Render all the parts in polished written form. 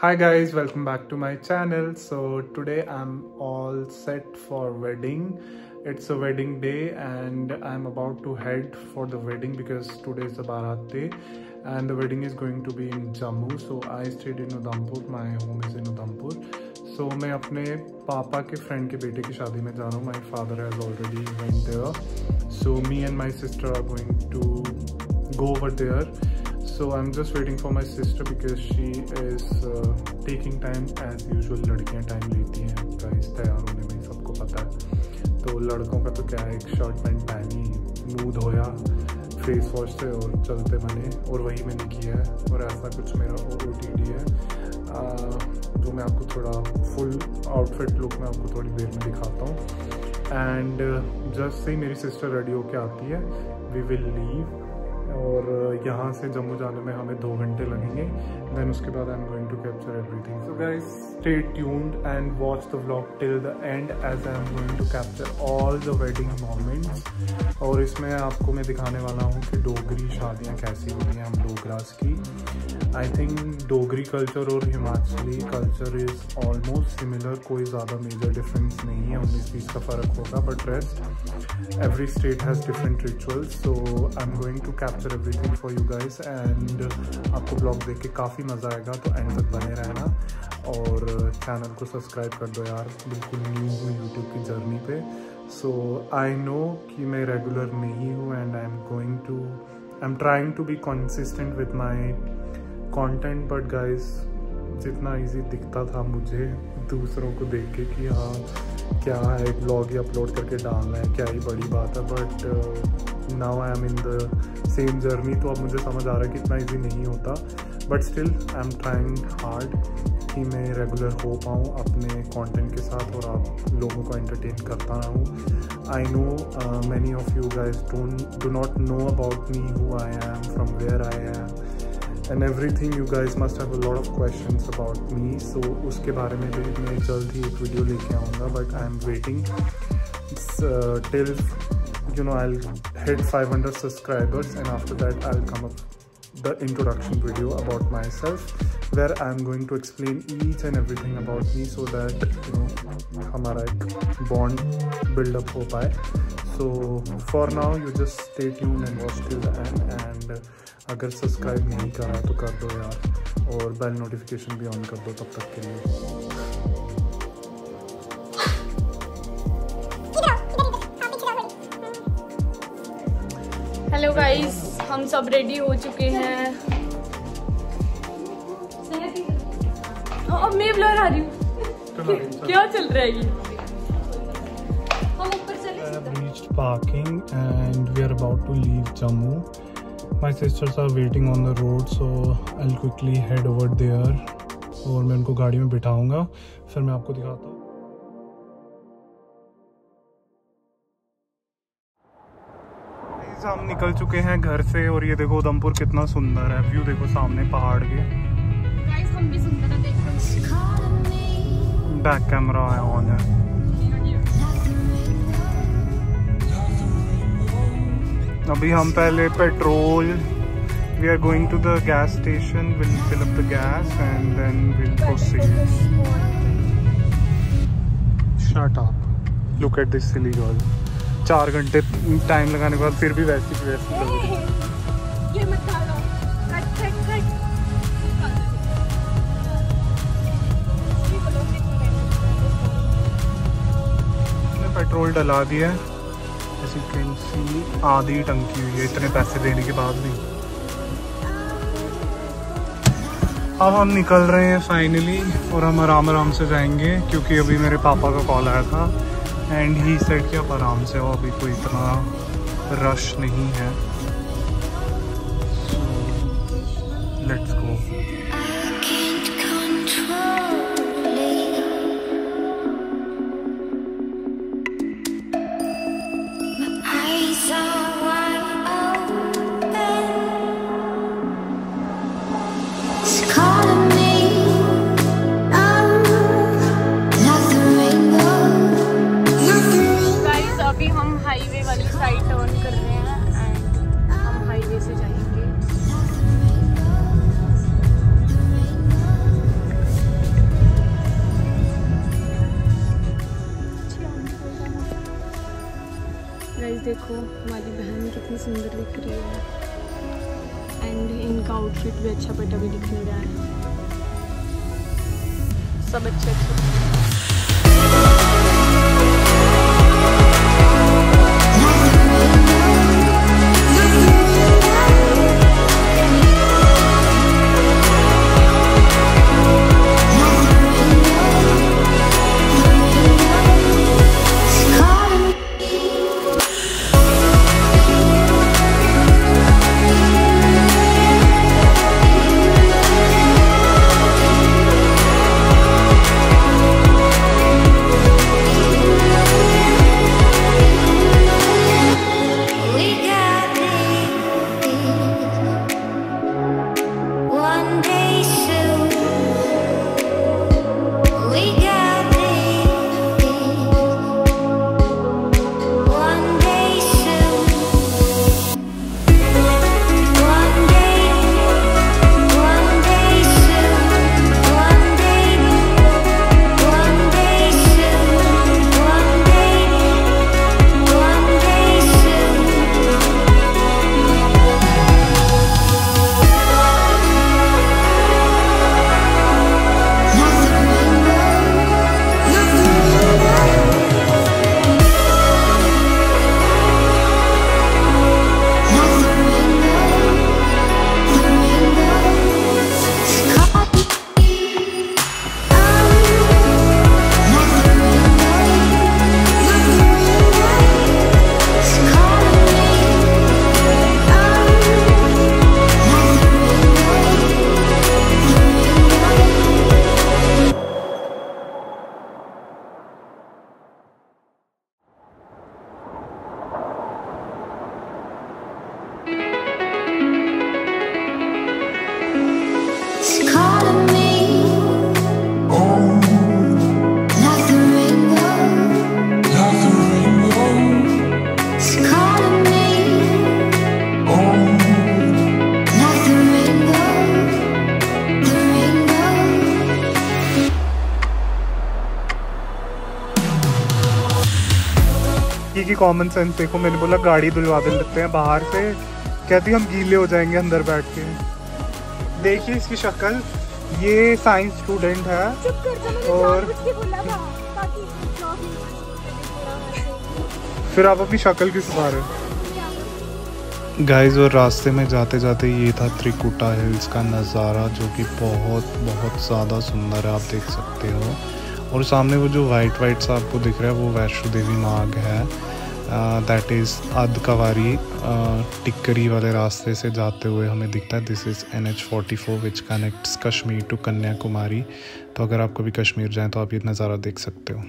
Hi guys, welcome back to my channel. So today I'm all set for wedding. It's a wedding day and I'm about to head for the wedding because today is the Bharat day and the wedding is going to be in Jammu. So I stayed in Udhampur, my home is in Udhampur. So मैं अपने पापा के friend के बेटे की शादी में जा रहा हूँ. My father has already went there. So me and my sister are going to go over there. So I'm just waiting for my sister because she is taking time as usual. लड़कियाँ time लेती हैं guys तैयार होने में, सबको पता है. तो लड़कों का तो क्या है, एक शर्ट पैंट पहनी, मुँह धोया, फेस वॉश से और चलते बने, और वही मैंने किया है. और ऐसा कुछ मेरा OOTD है जो मैं आपको थोड़ा फुल आउटफिट लुक में आपको थोड़ी देर में दिखाता हूँ. एंड जस्ट से ही मेरी सिस्टर रेडी होके आती है, वी विल लीव. और यहाँ से जम्मू जाने में हमें 2 घंटे लगेंगे. देन उसके बाद I am going to capture everything. So guys stay tuned and watch the vlog till the end as I am going to capture all the wedding moments. और इसमें आपको मैं दिखाने वाला हूँ कि डोगरी शादियाँ कैसी होती हैं, हम डोगरास की. आई थिंक डोगरी कल्चर और Himachali culture is almost similar. कोई ज़्यादा मेजर डिफरेंस नहीं है, 19-20 का फ़र्क होगा, but rest every state has different rituals. So I am going to capture everything for you guys and आपको ब्लॉग देख के काफ़ी मज़ा आएगा. तो एंड तक बने रहना और चैनल को सब्सक्राइब कर दो यार, बिल्कुल न्यू हूँ यूट्यूब की जर्नी पे. सो आई नो कि मैं रेगुलर नहीं हूँ and I am trying to be consistent with my content. But guys जितना इजी दिखता था मुझे दूसरों को देख के कि हाँ क्या है, एक ब्लॉग ही अपलोड करके डालना है, क्या ही बड़ी बात है. But now I am in the same journey. तो अब मुझे समझ आ रहा है कि इतना ईजी नहीं होता. But still I am trying hard कि मैं रेगुलर हो पाऊँ अपने कंटेंट के साथ और आप लोगों को एंटरटेन करता रहूँ. I know many of you guys do not know about me, who I am, from where I am and everything. You guys must have a lot of questions about me, so उसके बारे में भी मैं जल्द ही एक video लेके आऊँगा. but I am waiting till you know I'll hit 500 subscribers and after that I'll come up the introduction video about myself where I'm going to explain each and everything about me so that you know हमारा एक bond build up हो पाए. So for now you just stay tuned and watch till the end and अगर subscribe नहीं करा तो कर दो यार और बेल नोटिफिकेशन भी ऑन कर दो तब तक के लिए. हेलो गाइस, हम सब रेडी हो चुके हैं. अब मैं ब्लर आ रही हूँ. क्या चल रहा है ये? हम ऊपर चले. I have reached parking and we are about to leave Jammu. My sisters are waiting on the road, so I'll quickly head over there. और मैं उनको गाड़ी में बिठाऊंगा, फिर मैं आपको दिखाता हूँ. हम निकल चुके हैं घर से और ये देखो उधमपुर कितना सुंदर है. व्यू देखो सामने पहाड़ के. गाइस हम भी सुंदर हैं, देखो. बैक कैमरा ऑन है. अभी हम पहले petrol, we are going to the gas station, will fill up the gas and then will proceed. Shut up, look at this silly girl. 4 घंटे टाइम लगाने के बाद फिर भी वैसी लग रही है. ये मत डालो, कट. पेट्रोल डला दिया है, as you can see, आधी टंकी हुई है इतने पैसे देने के बाद भी. अब हम निकल रहे हैं फाइनली और हम आराम से जाएंगे क्योंकि अभी मेरे पापा का कॉल आया था एंड ही सेड कि आप आराम से हो, अभी कोई इतना रश नहीं है. Let's go. हाईवे वाली साइड टर्न कर रहे हैं एंड हम हाईवे से जाएंगे. देखो हमारी बहन कितनी सुंदर दिख रही है एंड इनका आउटफिट भी अच्छा बटा भी दिख नहीं रहा है, सब अच्छे अच्छे। की कॉमन सेंस देखो, मैंने बोला गाड़ी धुलवा देते हैं बाहर से, कहती हम गीले हो जाएंगे अंदर बैठ के। देखिए इसकी शक्ल, ये साइंस स्टूडेंट है और फिर आप अपनी शक्ल क्यों छुपा रहे हो गाइस। और रास्ते में जाते जाते ये था त्रिकुटा हिल्स का नज़ारा, जो कि बहुत बहुत ज़्यादा सुंदर है, आप देख सकते हो। और सामने वो जो वाइट सा आपको दिख रहा है वो वैष्णो देवी मार्ग है, दैट इज़ अर्धकवारी टिक्करी वाले रास्ते से जाते हुए हमें दिखता है। This is NH44 which connects Kashmir to Kanyakumari. तो अगर आप कभी कश्मीर जाएं तो आप ये नज़ारा देख सकते हो।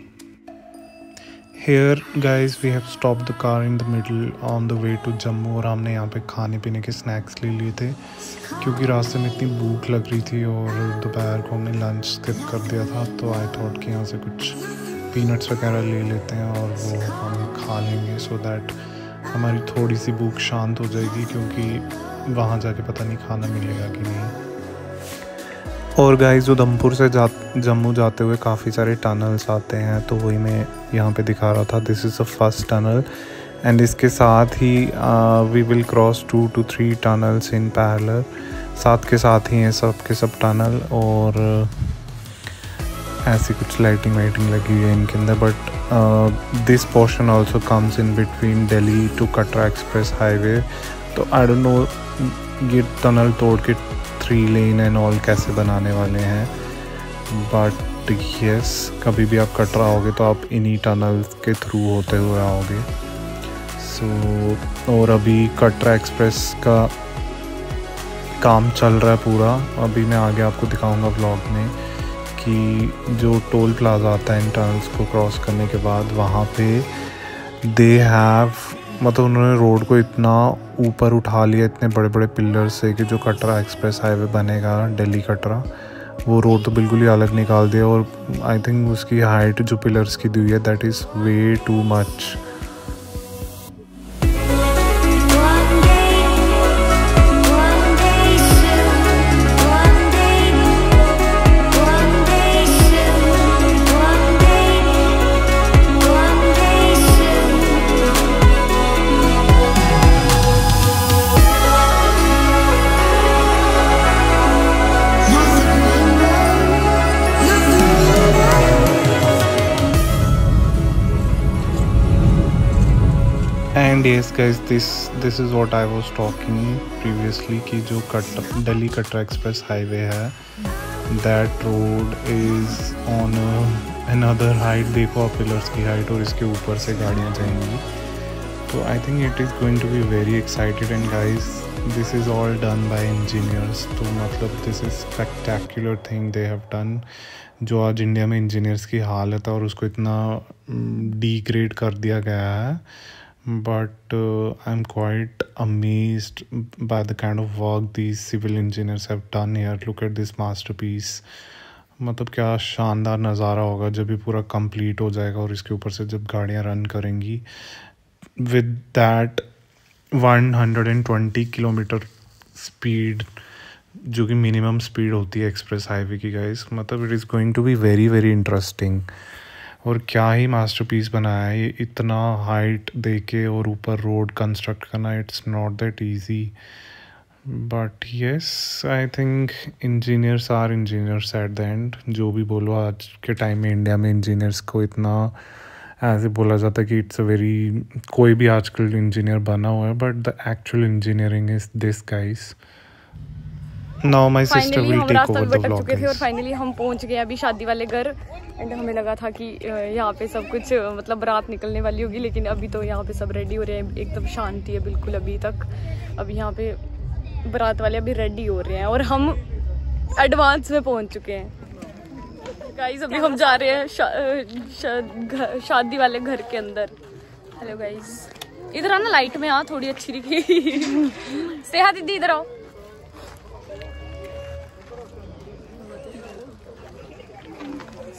Here guys we have stopped the car in the middle on the way to Jammu, और हमने यहाँ पे खाने पीने के स्नैक्स ले लिए थे क्योंकि रास्ते में इतनी भूख लग रही थी और दोपहर को हमने लंच स्किप कर दिया था। तो आई थॉट कि यहाँ से कुछ पीनट्स वगैरह ले लेते हैं और वो हम खा लेंगे, सो दैट हमारी थोड़ी सी भूख शांत हो जाएगी, क्योंकि वहाँ जाके पता नहीं खाना मिलेगा कि नहीं। और गाइस उधमपुर से जम्मू जाते हुए काफ़ी सारे टनल्स आते हैं, तो वही मैं यहाँ पे दिखा रहा था। This is the first tunnel and इसके साथ ही we will cross 2 to 3 tunnels in parallel, साथ के साथ ही हैं सब के सब टनल। और ऐसी कुछ लाइटिंग लगी हुई है इनके अंदर। But this portion also comes in between Delhi to Katra express highway. तो आई डोंट नो ये टनल तोड़ के 3 लेन एंड ऑल कैसे बनाने वाले हैं, बट यस कभी भी आप कटरा आओगे तो आप इन्हीं टनल्स के थ्रू होते हुए आओगे। सो और अभी कटरा एक्सप्रेस का काम चल रहा है पूरा। अभी मैं आगे आपको दिखाऊंगा व्लॉग में कि जो टोल प्लाजा आता है इन टनल्स को क्रॉस करने के बाद, वहाँ पे दे हैव मतलब उन्होंने रोड को इतना ऊपर उठा लिया इतने बड़े बड़े पिलर से कि जो कटरा एक्सप्रेस हाईवे बनेगा दिल्ली कटरा, वो रोड तो बिल्कुल ही अलग निकाल दिया। और आई थिंक उसकी हाइट जो पिलर्स की दी है that is way too much. And yes guys, this is what I was talking previously कि जो दिल्ली कटरा एक्सप्रेस हाईवे है, that road is on another height. देखो आप पिलर्स की हाइट और इसके ऊपर से गाड़ियाँ जाएंगी. तो I think it is going to be very excited. And guys, this is all done by engineers. तो मतलब this is spectacular thing they have done. जो आज इंडिया में इंजीनियर्स की हालत है और उसको इतना डिग्रेड कर दिया गया है. But I'm quite amazed by the kind of work these civil engineers have done here. Look at this masterpiece. मतलब क्या शानदार नज़ारा होगा जब ये पूरा कंप्लीट हो जाएगा और इसके ऊपर से जब गाड़ियाँ रन करेंगी with that 120 किलोमीटर स्पीड, जो कि मिनिमम स्पीड होती है एक्सप्रेस हाईवे की गाइस. मतलब it is going to be very very interesting. और क्या ही मास्टरपीस बनाया है ये, इतना हाइट देके और ऊपर रोड कंस्ट्रक्ट करना. It's not that easy. But yes, I think engineers are engineers at the end. जो भी बोलो, आज के टाइम में इंडिया में इंजीनियर्स को इतना ऐसे बोला जाता है कि इट्स अ वेरी, कोई भी आजकल इंजीनियर बना हुआ है, but the actual engineering is this guys. Now my sister will take over the vlog. और फाइनली हम पहुंच गए अभी शादी वाले घर. एंड हमें लगा था कि यहाँ पे सब कुछ मतलब बारात निकलने वाली होगी, लेकिन अभी तो यहाँ पे सब रेडी हो रहे हैं. एकदम शांति है बिल्कुल अभी तक. अभी यहाँ पे बारात वाले अभी रेडी हो रहे हैं और हम एडवांस में पहुँच चुके हैं गाइस. अभी हम जा रहे हैं शादी वाले घर के अंदर. हेलो गाइस, इधर आना लाइट में. हाँ, थोड़ी अच्छी दिखी. सेहा दीदी इधर आओ.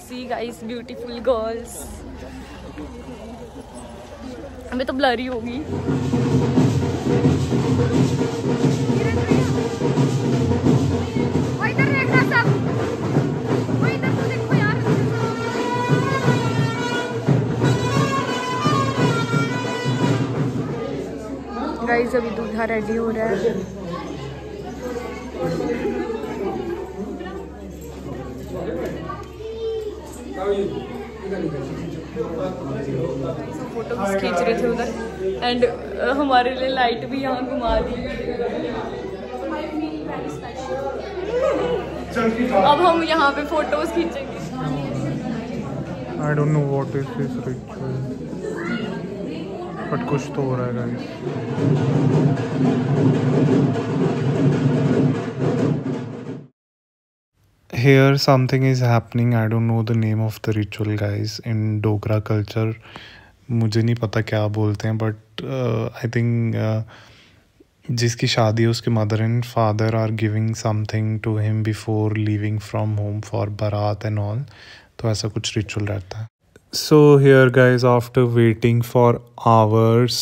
See guys, beautiful girls. हमें तो ब्लरी होगी. इधर देखना सब. इधर तो देखो यार. गाइस अभी दूल्हा रेडी हो रहा है. फोटोज खींच रहे थे उधर. एंड हमारे लिए लाइट भी यहाँ घुमा दी. अब हम यहाँ पे फोटोज खींचेंगे. आई don't know what is this ritual, but कुछ तो हो रहा है guys. Here something is happening. I don't know the name of the ritual guys in Dogra culture. मुझे नहीं पता क्या बोलते हैं, but I think जिसकी शादी है उसके mother and father are giving something to him before leaving from home for barat and all. तो ऐसा कुछ ritual रहता है. So here guys, after waiting for hours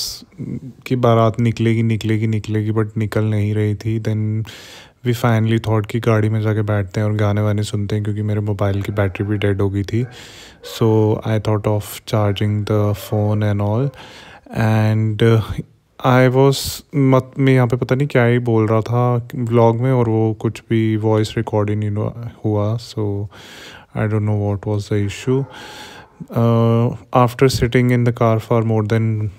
कि बारात निकलेगी but निकल नहीं रही थी, then वी फाइनली थॉट कि गाड़ी में जाके बैठते हैं और गाने वाने सुनते हैं, क्योंकि मेरे मोबाइल की बैटरी भी डेड हो गई थी. So I thought of charging the phone and all. And I was मैं यहाँ पे पता नहीं क्या ही बोल रहा था व्लॉग में, और वो कुछ भी वॉइस रिकॉर्डिंग नहीं हुआ. So I don't know what was the issue. After sitting in the car for more than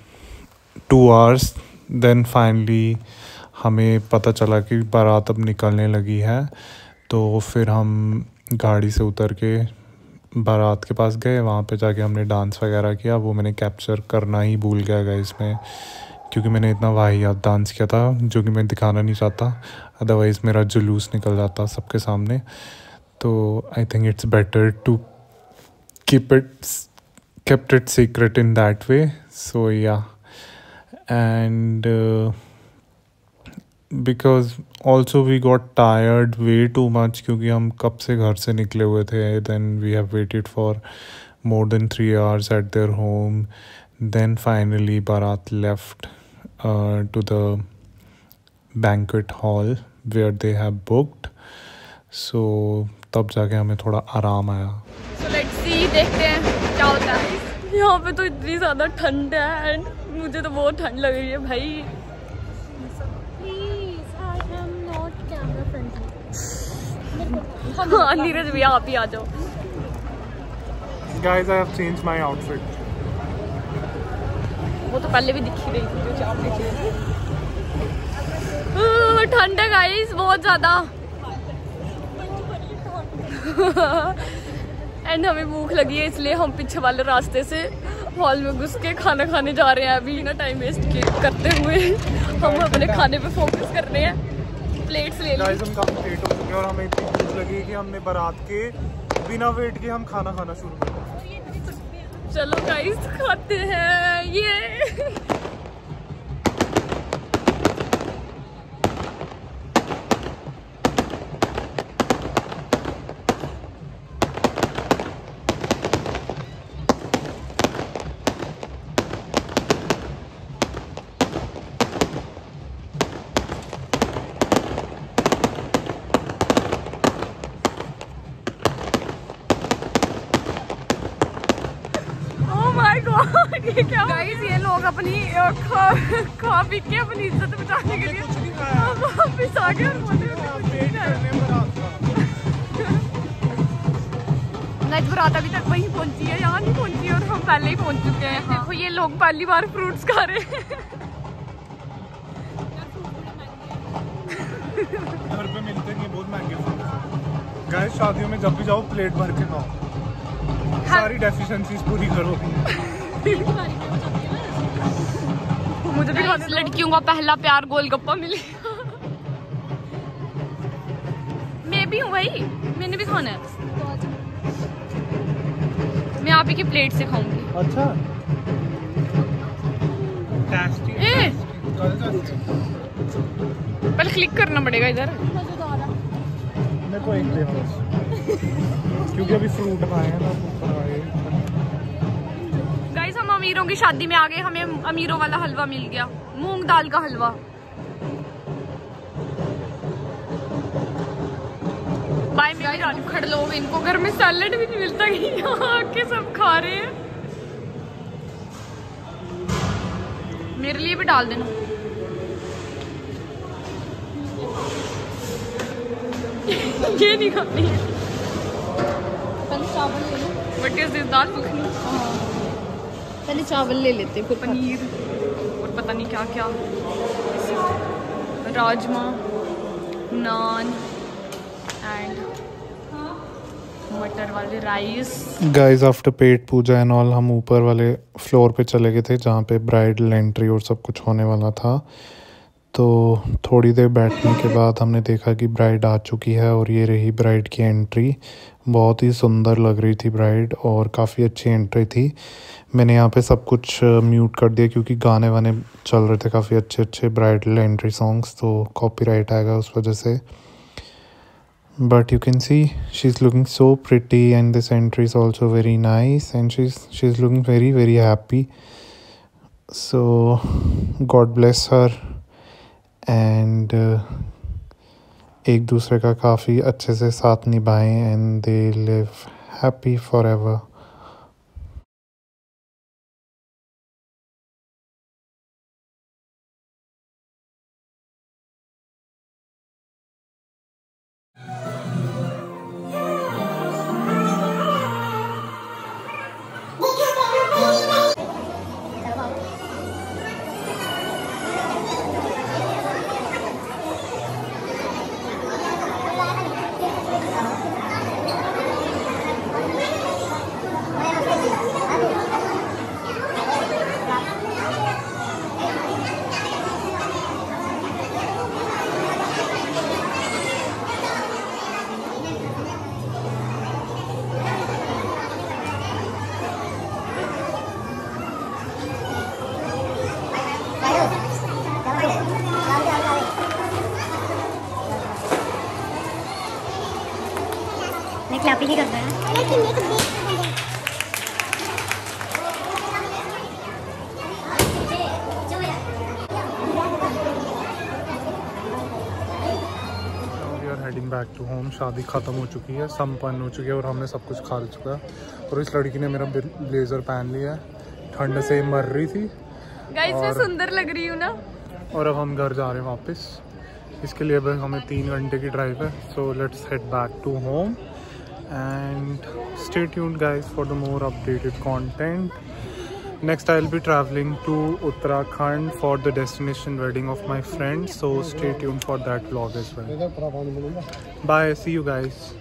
2 hours, then finally हमें पता चला कि बारात अब निकलने लगी है. तो फिर हम गाड़ी से उतर के बारात के पास गए. वहाँ पे जाके हमने डांस वगैरह किया. वो मैंने कैप्चर करना ही भूल गया गाइस में, क्योंकि मैंने इतना वाहियात डांस किया था जो कि मैं दिखाना नहीं चाहता, अदरवाइज़ मेरा जुलूस निकल जाता सबके सामने. तो I think it's better to kept it secret in that way. So yeah, and because also we got tired way too much, क्योंकि हम कब से घर से निकले हुए थे. then we have waited for more than 3 hours at their home. then finally Bharat left to the banquet hall where they have booked. so तब जाके हमें थोड़ा आराम आया. so let's see, देखते हैं क्या होता है. यहाँ पे तो इतनी ज़्यादा ठंड है एंड मुझे तो बहुत ठंड लग रही है भाई. हाँ नीरज भैया आप ही आ जाओ. Guys, I have changed my outfit. वो तो पहले भी दिख ही रही थी जो चाप नीचे। ठंड है गाइस बहुत ज्यादा। एंड हमें भूख लगी है इसलिए हम पीछे वाले रास्ते से हॉल में घुस के खाना खाने जा रहे हैं। अभी ना टाइम वेस्ट करते हुए हम अपने खाने पे फोकस कर रहे हैं। प्लेट्स ले ली। हम काफी लेट हो चुके हैं और हमें इतनी भूख लगी कि हमने बारात के बिना वेट के हम खाना खाना शुरू कर दिया। चलो गाइस खाते हैं ये। ये क्या गाइस, ये लोग अपनी खा पी के अपनी इज्जत बचाने के लिए वापस आ गए। नाइट बरात अभी तक वहीं पहुंची है, यहाँ नहीं पहुंची है और हम पहले ही पहुंच चुके हैं। देखो ये लोग पहली बार फ्रूट्स खा रहे हैं। घर पे मिलते हैं बहुत महंगे फ्रूट्स। गाइस शादियों में जब भी जाओ प्लेट भर के खाओ, सारी डेफिशिएंसीज पूरी करो। मुझे भी लड़कियों का पहला प्यार गोलगप्पा मिले। मैं भी हूँ भाई, मैंने भी खाना है। मैं आप ही की प्लेट से खाऊंगी। अच्छा पहले क्लिक करना पड़ेगा इधर। मेरे को एक दे क्योंकि अभी फ्रूट खाए हैं ना। गाइस हम अमीरों की शादी में आ गए, हमें अमीरों वाला हलवा मिल गया, मूंग दाल का हलवा। बाय मैं भी खड़े लोग, इनको घर में सैलेड भी नहीं मिलता, यहाँ आके सब खा रहे हैं। मेरे लिए भी डाल देना। ये नहीं खाती। चावल ले लो। What is this? दाल मखनी। पहले चावल ले लेते, फिर पनीर और पता नहीं क्या क्या, राजमा, नान एंड मटर वाले राइस। गाइस आफ्टर पेट पूजा एंड ऑल हम ऊपर वाले फ्लोर पे चले गए थे जहाँ पे ब्राइडल एंट्री और सब कुछ होने वाला था। तो थोड़ी देर बैठने के बाद हमने देखा कि ब्राइड आ चुकी है और ये रही ब्राइड की एंट्री। बहुत ही सुंदर लग रही थी ब्राइड और काफ़ी अच्छी एंट्री थी। मैंने यहाँ पे सब कुछ म्यूट कर दिया क्योंकि गाने वाने चल रहे थे काफ़ी अच्छे अच्छे ब्राइडल एंट्री सॉन्ग्स, तो कॉपीराइट आएगा उस वजह से। But you can see she is looking so pretty and this entry is also very nice and she is looking very very happy. So god bless her and एक दूसरे का काफ़ी अच्छे से साथ निभाएं and they live happy forever. Clapping ही करना है। Heading back to home. शादी ख़त्म हो चुकी है, संपन्न हो चुकी है और हमने सब कुछ खा चुका है। और इस लड़की ने मेरा ब्लेजर पहन लिया है, ठंड से मर रही थी। गाइस मैं सुंदर लग रही हूँ ना। और अब हम घर जा रहे हैं वापस। इसके लिए बस हमें 3 घंटे की ड्राइव है। So let's head back to home and stay tuned guys for the more updated content. Next I'll be traveling to Uttarakhand for the destination wedding of my friend, so stay tuned for that vlog as well. Bye, see you guys.